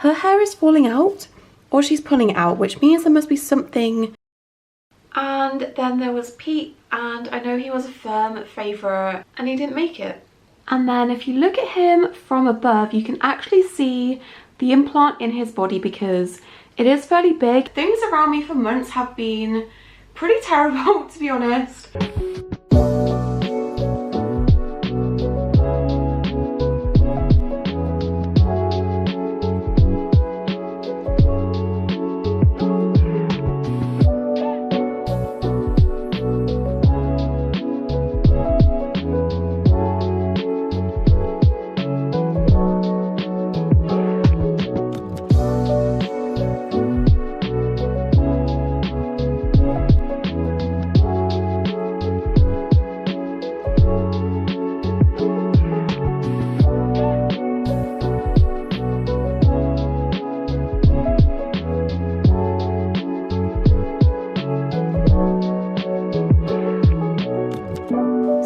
her hair is falling out, or she's pulling it out, which means there must be something. And then there was Pete, and I know he was a firm favourite and he didn't make it. And then if you look at him from above, you can actually see the implant in his body because it is fairly big. Things around me for months have been pretty terrible, to be honest.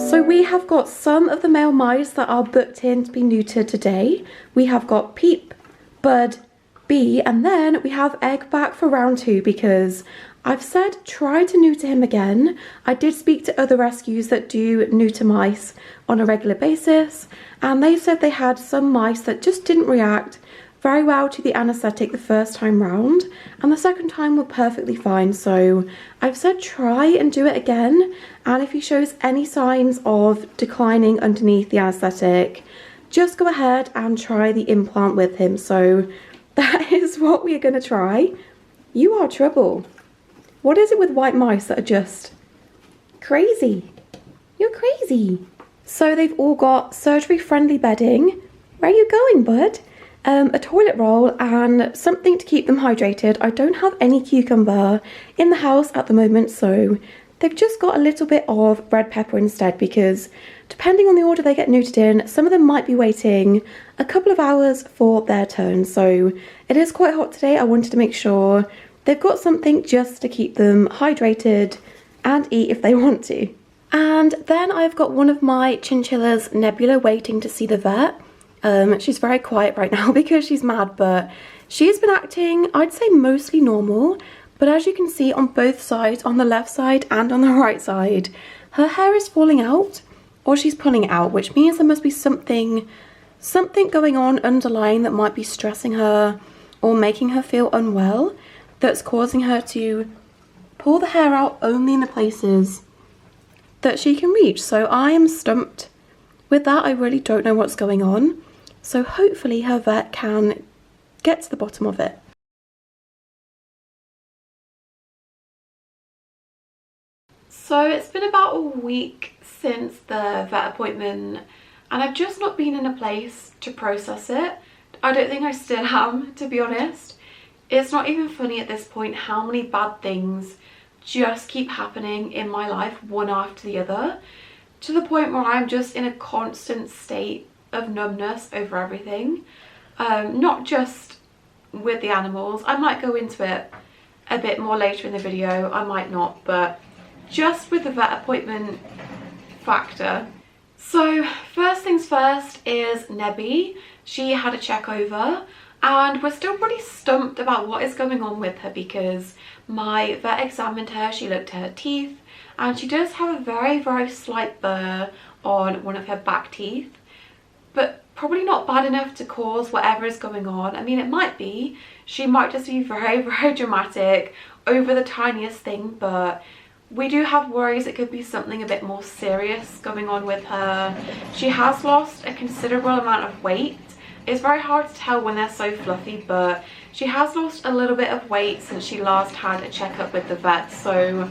So we have got some of the male mice that are booked in to be neutered today. We have got Peep, Bud, Bee, and then we have Egg back for round 2 because I've said try to neuter him again. I did speak to other rescues that do neuter mice on a regular basis, and they said they had some mice that just didn't react very well to the anaesthetic the first time round, and the second time were perfectly fine. So I've said try and do it again, and if he shows any signs of declining underneath the anaesthetic, just go ahead and try the implant with him. So that is what we are going to try. You are trouble. What is it with white mice that are just crazy? You're crazy. So they've all got surgery friendly bedding. Where are you going, bud? A toilet roll and something to keep them hydrated. I don't have any cucumber in the house at the moment, so they've just got a little bit of red pepper instead because depending on the order they get neutered in, some of them might be waiting a couple of hours for their turn. So it is quite hot today. I wanted to make sure they've got something just to keep them hydrated and eat if they want to. And then I've got one of my chinchillas, Nebula, waiting to see the vet. She's very quiet right now because she's mad, but she's been acting, I'd say, mostly normal. But as you can see on both sides, on the left side and on the right side, her hair is falling out, or she's pulling it out, which means there must be something going on underlying that might be stressing her or making her feel unwell, that's causing her to pull the hair out only in the places that she can reach. So I am stumped with that. I really don't know what's going on. So hopefully her vet can get to the bottom of it. So it's been about a week since the vet appointment and I've just not been in a place to process it. I don't think I still am, to be honest. It's not even funny at this point how many bad things just keep happening in my life, one after the other, to the point where I'm just in a constant state of numbness over everything. Not just with the animals. I might go into it a bit more later in the video, I might not, but just with the vet appointment factor. So first things first is Nebby. She had a check over and we're still pretty stumped about what is going on with her because my vet examined her, she looked at her teeth, and she does have a very, very slight burr on one of her back teeth, but probably not bad enough to cause whatever is going on. I mean, it might be. She might just be very, very dramatic over the tiniest thing, but we do have worries it could be something a bit more serious going on with her. She has lost a considerable amount of weight. It's very hard to tell when they're so fluffy, but she has lost a little bit of weight since she last had a checkup with the vet, so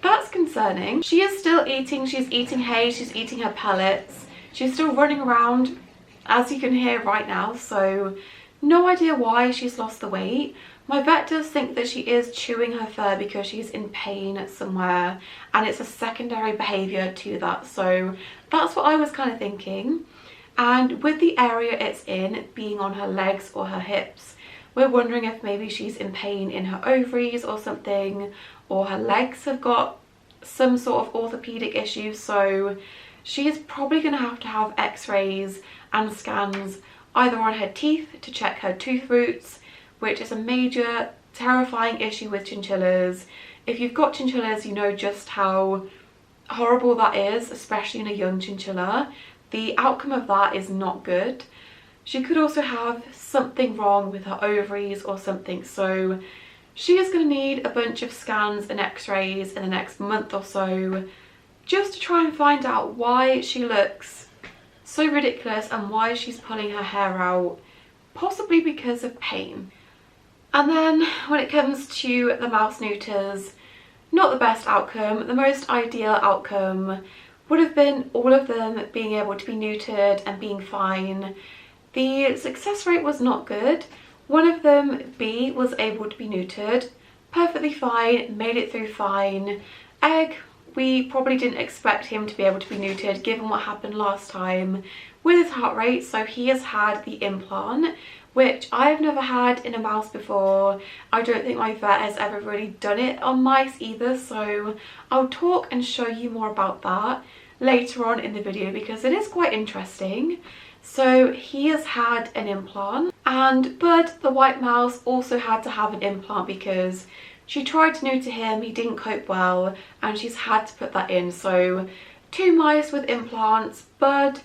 that's concerning. She is still eating. She's eating hay, she's eating her pellets, she's still running around, as you can hear right now, so no idea why she's lost the weight. My vet does think that she is chewing her fur because she's in pain somewhere and it's a secondary behaviour to that, so that's what I was kind of thinking. And with the area it's in being on her legs or her hips, we're wondering if maybe she's in pain in her ovaries or something, or her legs have got some sort of orthopedic issue. So she is probably going to have x-rays and scans either on her teeth to check her tooth roots, which is a major terrifying issue with chinchillas. If you've got chinchillas, you know just how horrible that is, especially in a young chinchilla. The outcome of that is not good. She could also have something wrong with her ovaries or something, so she is going to need a bunch of scans and x-rays in the next month or so just to try and find out why she looks so ridiculous and why she's pulling her hair out, possibly because of pain. And then when it comes to the mouse neuters, not the best outcome. The most ideal outcome would have been all of them being able to be neutered and being fine. The success rate was not good. One of them, B, was able to be neutered, perfectly fine, made it through fine. Egg, we probably didn't expect him to be able to be neutered given what happened last time with his heart rate, so he has had the implant, which I've never had in a mouse before. I don't think my vet has ever really done it on mice either, so I'll talk and show you more about that later on in the video because it is quite interesting. So he has had an implant, and Bud, the white mouse, also had to have an implant because she tried to neuter him, he didn't cope well, and she's had to put that in. So 2 mice with implants. Bud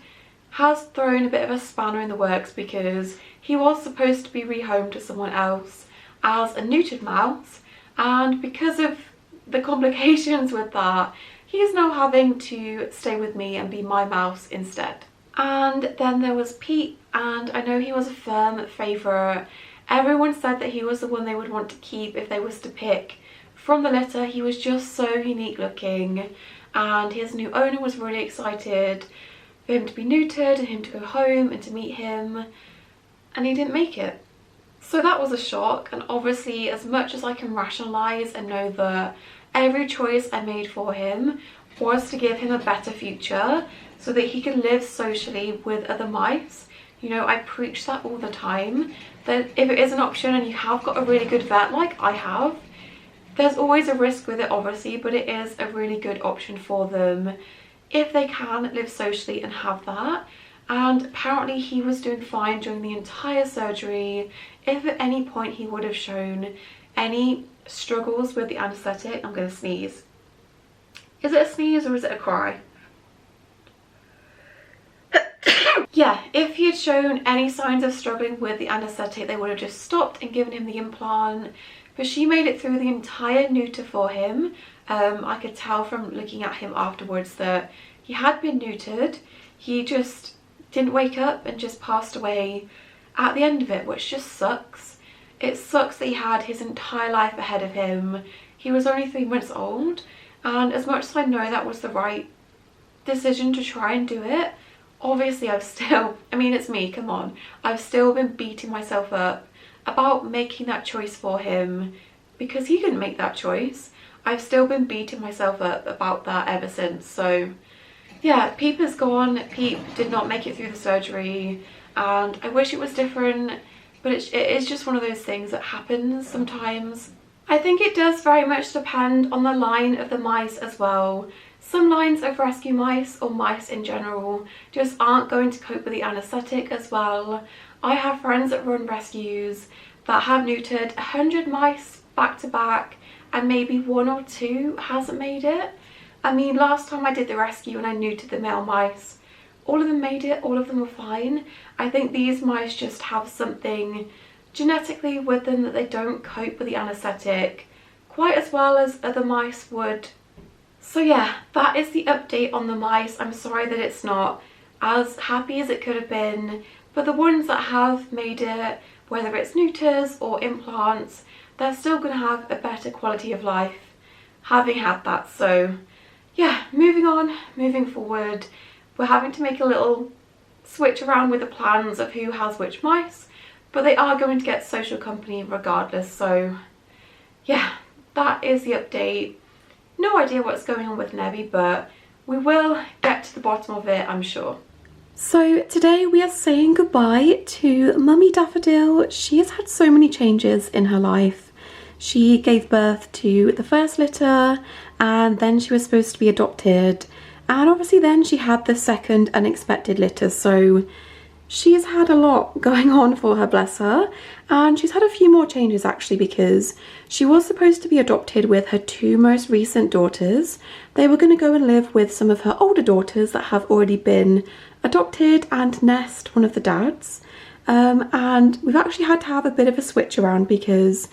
has thrown a bit of a spanner in the works because he was supposed to be rehomed to someone else as a neutered mouse, and because of the complications with that, he is now having to stay with me and be my mouse instead. And then there was Pete, and I know he was a firm favourite. Everyone said that he was the one they would want to keep if they was to pick from the litter. He was just so unique looking, and his new owner was really excited for him to be neutered and him to go home and to meet him, and he didn't make it. So that was a shock, and obviously as much as I can rationalise and know that every choice I made for him was to give him a better future so that he could live socially with other mice. You know, I preach that all the time, that if it is an option and you have got a really good vet like I have, there's always a risk with it obviously, but it is a really good option for them if they can live socially and have that. And apparently he was doing fine during the entire surgery. If at any point he would have shown any struggles with the anaesthetic, I'm going to sneeze. Is it a sneeze or is it a cry? Yeah, if he had shown any signs of struggling with the anaesthetic, they would have just stopped and given him the implant. But she made it through the entire neuter for him. I could tell from looking at him afterwards that he had been neutered. He just didn't wake up and just passed away at the end of it, which just sucks. It sucks that he had his entire life ahead of him. He was only 3 months old, and as much as I know that was the right decision to try and do it, obviously I've still, I mean it's me, come on, I've still been beating myself up about making that choice for him because he couldn't make that choice. I've still been beating myself up about that ever since. So yeah, Peep is gone. Peep did not make it through the surgery, and I wish it was different, but it is just one of those things that happens sometimes. I think it does very much depend on the line of the mice as well. Some lines of rescue mice, or mice in general, just aren't going to cope with the anaesthetic as well. I have friends that run rescues that have neutered 100 mice back to back, and maybe 1 or 2 hasn't made it. I mean, last time I did the rescue and I neutered the male mice, all of them made it, all of them were fine. I think these mice just have something genetically with them that they don't cope with the anaesthetic quite as well as other mice would. So yeah, that is the update on the mice. I'm sorry that it's not as happy as it could have been, but the ones that have made it, whether it's neuters or implants, they're still going to have a better quality of life having had that. So yeah, moving on, moving forward, we're having to make a little switch around with the plans of who has which mice, but they are going to get social company regardless. So yeah, that is the update. No idea what's going on with Nebby, but we will get to the bottom of it, I'm sure. So today we are saying goodbye to Mummy Daffodil. She has had so many changes in her life. She gave birth to the first litter, and then she was supposed to be adopted, and obviously then she had the second unexpected litter. So She's had a lot going on for her, bless her, and she's had a few more changes actually, because she was supposed to be adopted with her 2 most recent daughters. They were going to go and live with some of her older daughters that have already been adopted and nest one of the dads. And we've actually had to have a bit of a switch around because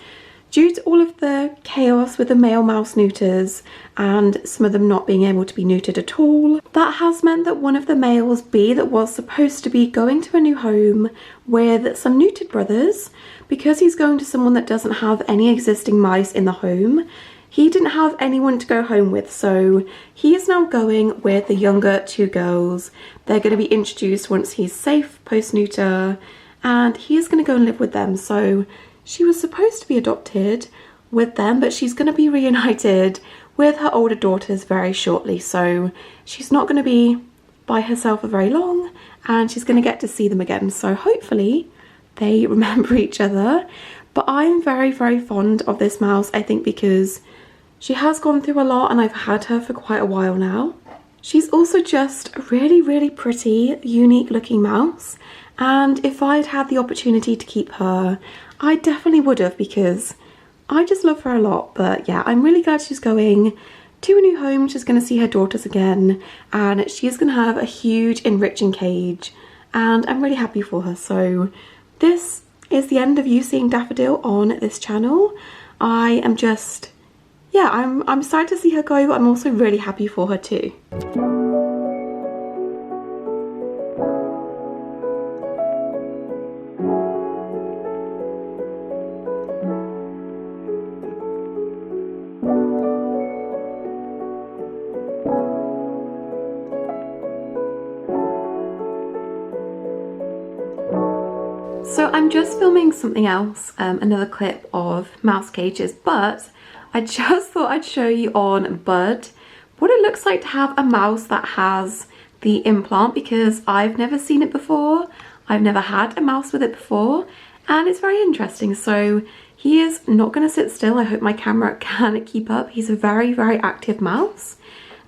due to all of the chaos with the male mouse neuters and some of them not being able to be neutered at all, that has meant that one of the males, B, that was supposed to be going to a new home with some neutered brothers, because he's going to someone that doesn't have any existing mice in the home, he didn't have anyone to go home with, so he is now going with the younger 2 girls. They're going to be introduced once he's safe post-neuter, and he is going to go and live with them. So she was supposed to be adopted with them, but she's going to be reunited with her older daughters very shortly. So she's not going to be by herself for very long, and she's going to get to see them again. So hopefully they remember each other. But I'm very, very fond of this mouse, I think, because she has gone through a lot and I've had her for quite a while now. She's also just a really, really pretty, unique looking mouse. And if I'd had the opportunity to keep her, I definitely would have, because I just love her a lot. But yeah, I'm really glad she's going to a new home. She's going to see her daughters again, and she's going to have a huge enriching cage, and I'm really happy for her. So this is the end of you seeing Daffodil on this channel. I am just, yeah, I'm sad to see her go, but I'm also really happy for her too. So I'm just filming something else, another clip of mouse cages, but I just thought I'd show you on Bud what it looks like to have a mouse that has the implant, because I've never seen it before. I've never had a mouse with it before, and it's very interesting. So he is not going to sit still. I hope my camera can keep up. He's a very, very active mouse,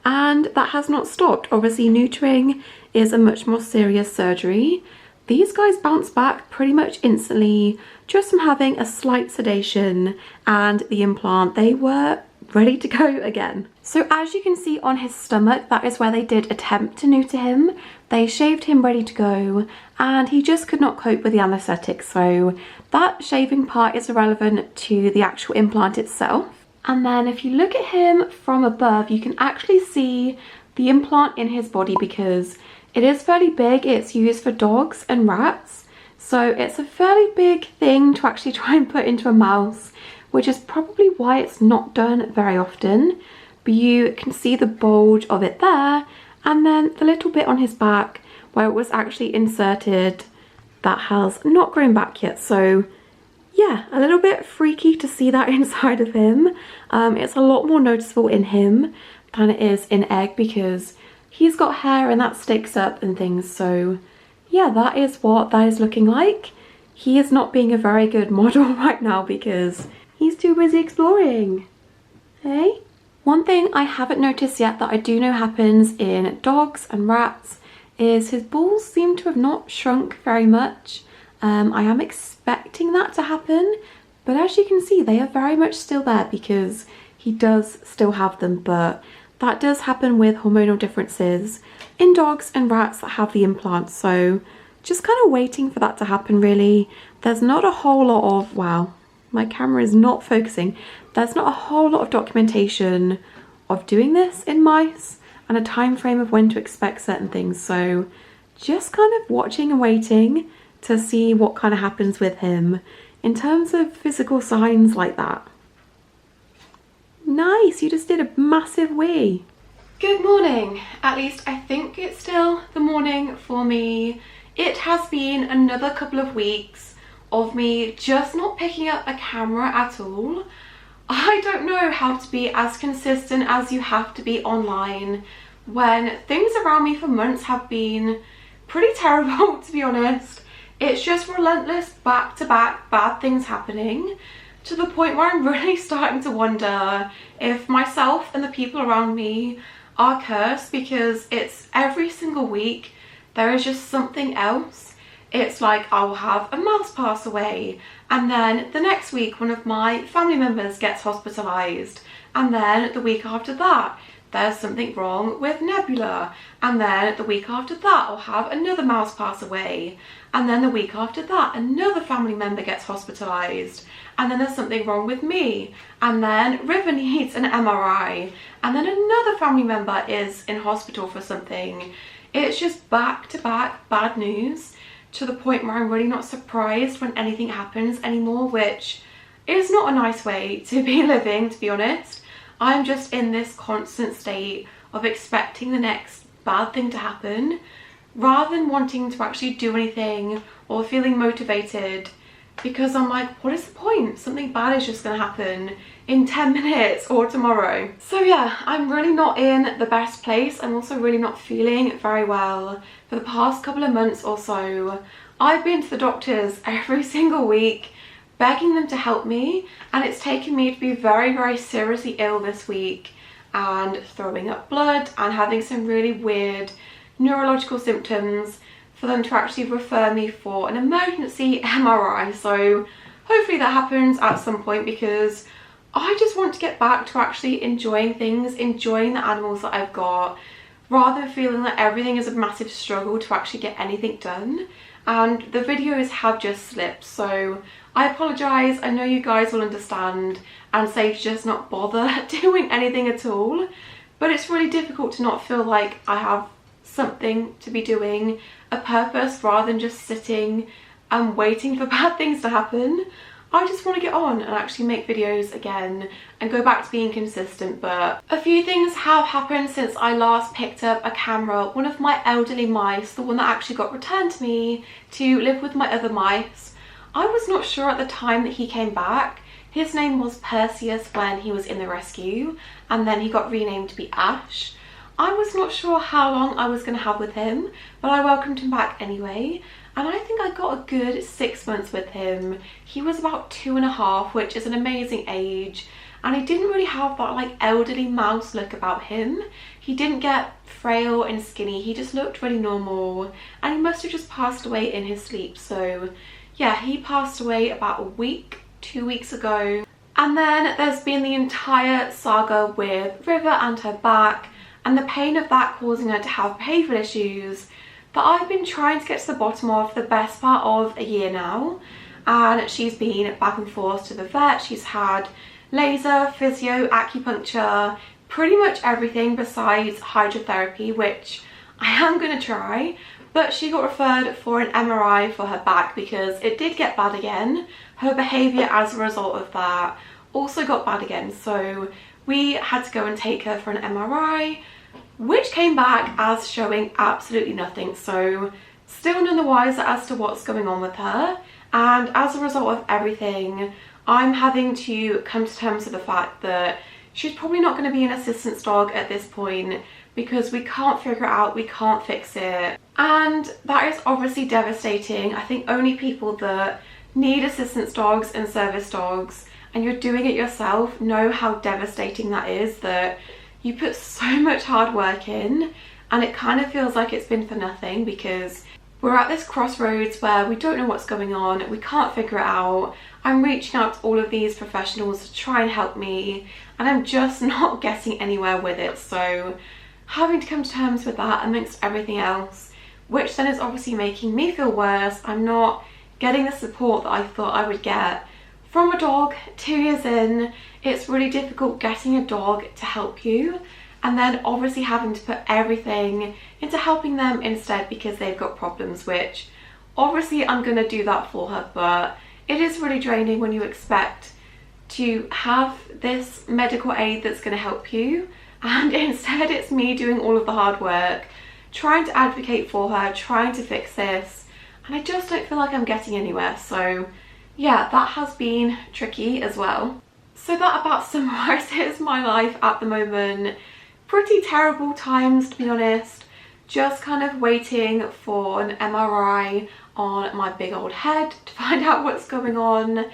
and that has not stopped. Obviously, neutering is a much more serious surgery. These guys bounce back pretty much instantly just from having a slight sedation and the implant. They were ready to go again. So as you can see on his stomach, that is where they did attempt to neuter him. They shaved him ready to go, and he just could not cope with the anaesthetic. So that shaving part is irrelevant to the actual implant itself. And then if you look at him from above, you can actually see the implant in his body, because it is fairly big. It's used for dogs and rats, so it's a fairly big thing to actually try and put into a mouse, which is probably why it's not done very often. But you can see the bulge of it there, and then the little bit on his back where it was actually inserted that has not grown back yet. So yeah, a little bit freaky to see that inside of him. It's a lot more noticeable in him than it is in Egg, because he's got hair and that sticks up and things. So yeah, that is what that is looking like. He is not being a very good model right now because he's too busy exploring. Hey? One thing I haven't noticed yet that I do know happens in dogs and rats is his balls seem to have not shrunk very much. I am expecting that to happen, but as you can see, they are very much still there because he does still have them. But that does happen with hormonal differences in dogs and rats that have the implants. So just kind of waiting for that to happen really. There's not a whole lot of, wow, my camera is not focusing. There's not a whole lot of documentation of doing this in mice and a time frame of when to expect certain things. So just kind of watching and waiting to see what kind of happens with him in terms of physical signs like that. Nice, you just did a massive wee. Good morning. At least I think it's still the morning for me. It has been another couple of weeks of me just not picking up a camera at all. I don't know how to be as consistent as you have to be online when things around me for months have been pretty terrible, to be honest. It's just relentless back-to-back bad things happening, to the point where I'm really starting to wonder if myself and the people around me are cursed, because it's every single week there is just something else. it's like I'll have a mouse pass away, and then the next week one of my family members gets hospitalised, and then the week after that there's something wrong with Nebula, and then the week after that I'll have another mouse pass away, and then the week after that another family member gets hospitalised, and then there's something wrong with me, and then River needs an MRI, and then another family member is in hospital for something. It's just back to back bad news, to the point where I'm really not surprised when anything happens anymore, which is not a nice way to be living, to be honest. I'm just in this constant state of expecting the next bad thing to happen, rather than wanting to actually do anything or feeling motivated, because I'm like, what is the point? Something bad is just going to happen in 10 minutes or tomorrow. So yeah, I'm really not in the best place. I'm also really not feeling very well. For the past couple of months or so, I've been to the doctors every single week, begging them to help me, and it's taken me to be very, very seriously ill this week and throwing up blood and having some really weird neurological symptoms for them to actually refer me for an emergency MRI. So hopefully that happens at some point, because I just want to get back to actually enjoying things, enjoying the animals that I've got, rather than feeling that everything is a massive struggle to actually get anything done. And the videos have just slipped, so I apologise. I know you guys will understand and say to just not bother doing anything at all, but it's really difficult to not feel like I have something to be doing, a purpose, rather than just sitting and waiting for bad things to happen. I just want to get on and actually make videos again and go back to being consistent. But a few things have happened since I last picked up a camera. One of my elderly mice, the one that actually got returned to me to live with my other mice, I was not sure at the time that he came back. His name was Perseus when he was in the rescue, and then he got renamed to be Ash. I was not sure how long I was going to have with him, but I welcomed him back anyway. And I think I got a good 6 months with him. He was about 2.5, which is an amazing age. And he didn't really have that like elderly mouse look about him. He didn't get frail and skinny. He just looked really normal. And he must have just passed away in his sleep. So yeah, he passed away about a week, 2 weeks ago. And then there's been the entire saga with River and her back, and the pain of that causing her to have behavioural issues that I've been trying to get to the bottom of for the best part of a year now. And she's been back and forth to the vet. She's had laser, physio, acupuncture, pretty much everything besides hydrotherapy, which I am going to try. But she got referred for an MRI for her back because it did get bad again. Her behaviour as a result of that also got bad again. So we had to go and take her for an MRI, which came back as showing absolutely nothing. So still none the wiser as to what's going on with her. And as a result of everything, I'm having to come to terms with the fact that she's probably not going to be an assistance dog at this point, because we can't figure it out, we can't fix it. And that is obviously devastating. I think only people that need assistance dogs and service dogs, and you're doing it yourself, know how devastating that is, that you put so much hard work in and it kind of feels like it's been for nothing, because we're at this crossroads where we don't know what's going on, we can't figure it out. I'm reaching out to all of these professionals to try and help me, and I'm just not getting anywhere with it. So having to come to terms with that amongst everything else, which then is obviously making me feel worse. I'm not getting the support that I thought I would get from a dog 2 years in. It's really difficult getting a dog to help you, and then obviously having to put everything into helping them instead because they've got problems, which obviously I'm going to do that for her, but it is really draining when you expect to have this medical aid that's going to help you, and instead it's me doing all of the hard work, trying to advocate for her, trying to fix this, and I just don't feel like I'm getting anywhere. So yeah, that has been tricky as well. So that about summarises my life at the moment. Pretty terrible times, to be honest. Just kind of waiting for an MRI on my big old head to find out what's going on,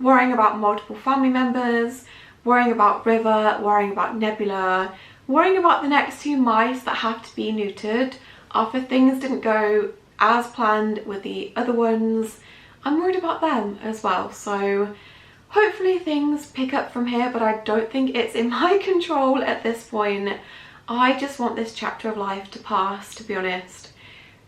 worrying about multiple family members, worrying about River, worrying about Nebula, worrying about the next 2 mice that have to be neutered after things didn't go as planned with the other ones, I'm worried about them as well. So hopefully things pick up from here, but I don't think it's in my control at this point. I just want this chapter of life to pass, to be honest,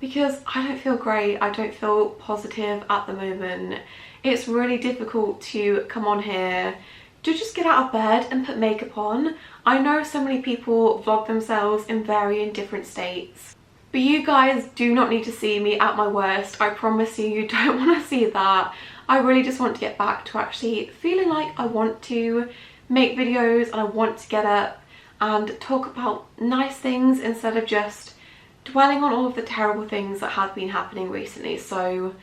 because I don't feel great. I don't feel positive at the moment. It's really difficult to come on here to just get out of bed and put makeup on. I know so many people vlog themselves in varying different states, but you guys do not need to see me at my worst. I promise you, you don't want to see that. I really just want to get back to actually feeling like I want to make videos and I want to get up and talk about nice things instead of just dwelling on all of the terrible things that have been happening recently. So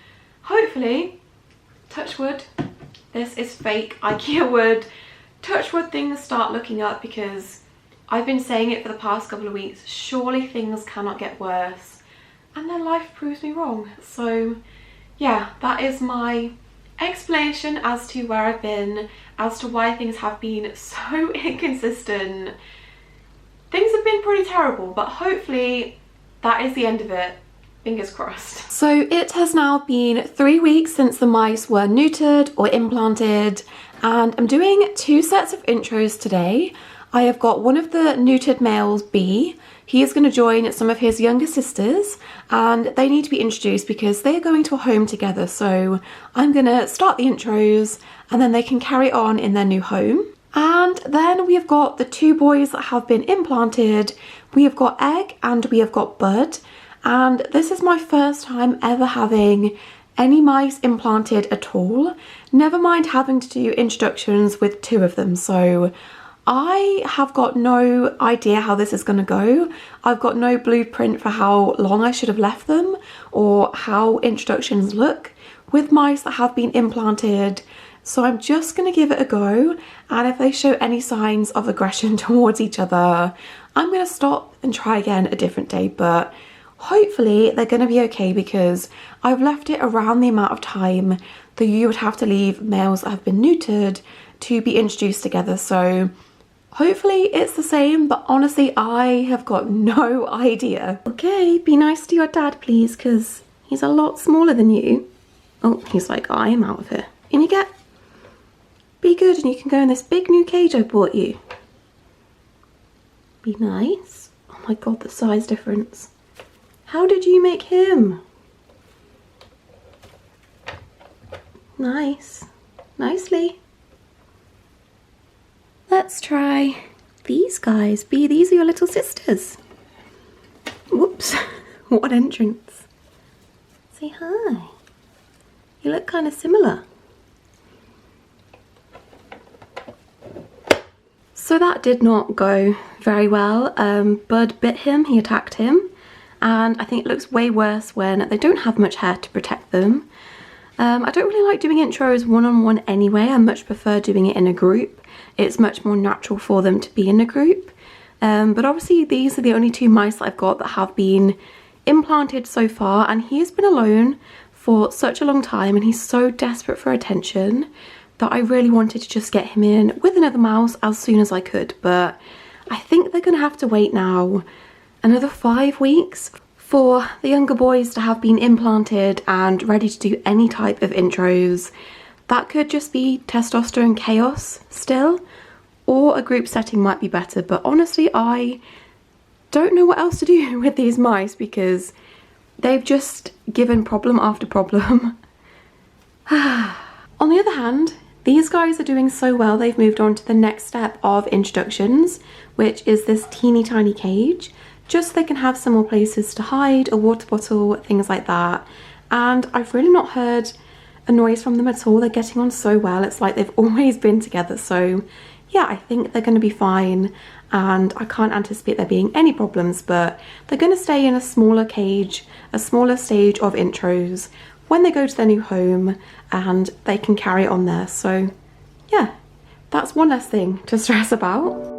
hopefully, touch wood, this is fake IKEA wood, touch wood, things start looking up, because I've been saying it for the past couple of weeks, surely things cannot get worse, and then life proves me wrong. So yeah, that is my explanation as to where I've been, as to why things have been so inconsistent. Things have been pretty terrible, but hopefully that is the end of it. Fingers crossed. So it has now been 3 weeks since the mice were neutered or implanted, and I'm doing 2 sets of intros today. I have got one of the neutered males, B. He is going to join some of his younger sisters, and they need to be introduced because they are going to a home together. So I'm going to start the intros and then they can carry on in their new home. And then we have got the 2 boys that have been implanted. We have got Egg and we have got Bud. And this is my first time ever having any mice implanted at all. Never mind having to do introductions with 2 of them. So I have got no idea how this is going to go. I've got no blueprint for how long I should have left them or how introductions look with mice that have been implanted. So I'm just going to give it a go, and if they show any signs of aggression towards each other, I'm going to stop and try again a different day. But hopefully they're going to be okay, because I've left it around the amount of time that you would have to leave males that have been neutered to be introduced together. So hopefully it's the same, but honestly I have got no idea. Okay, be nice to your dad please, because he's a lot smaller than you. Oh, he's like, I am out of here. In you get. Be good and you can go in this big new cage I bought you. Be nice. Oh my god, the size difference. How did you make him? Nice. Nicely. Let's try these guys. B, these are your little sisters. Whoops. What entrance. Say hi. You look kind of similar. So that did not go very well. Bud bit him, he attacked him. And I think it looks way worse when they don't have much hair to protect them. I don't really like doing intros one-on-one anyway. I much prefer doing it in a group. It's much more natural for them to be in a group. But obviously these are the only 2 mice that I've got that have been implanted so far, and he has been alone for such a long time and he's so desperate for attention that I really wanted to just get him in with another mouse as soon as I could. But I think they're going to have to wait now another 5 weeks for the younger boys to have been implanted and ready to do any type of intros. That could just be testosterone chaos still, or a group setting might be better. But honestly, I don't know what else to do with these mice because they've just given problem after problem. On the other hand, these guys are doing so well, they've moved on to the next step of introductions, which is this teeny tiny cage, just so they can have some more places to hide, a water bottle, things like that. And I've really not heard a noise from them at all. They're getting on so well. It's like they've always been together. So yeah, I think they're going to be fine, and I can't anticipate there being any problems, but they're going to stay in a smaller cage, a smaller stage of intros when they go to their new home, and they can carry it on there. So yeah, that's one less thing to stress about.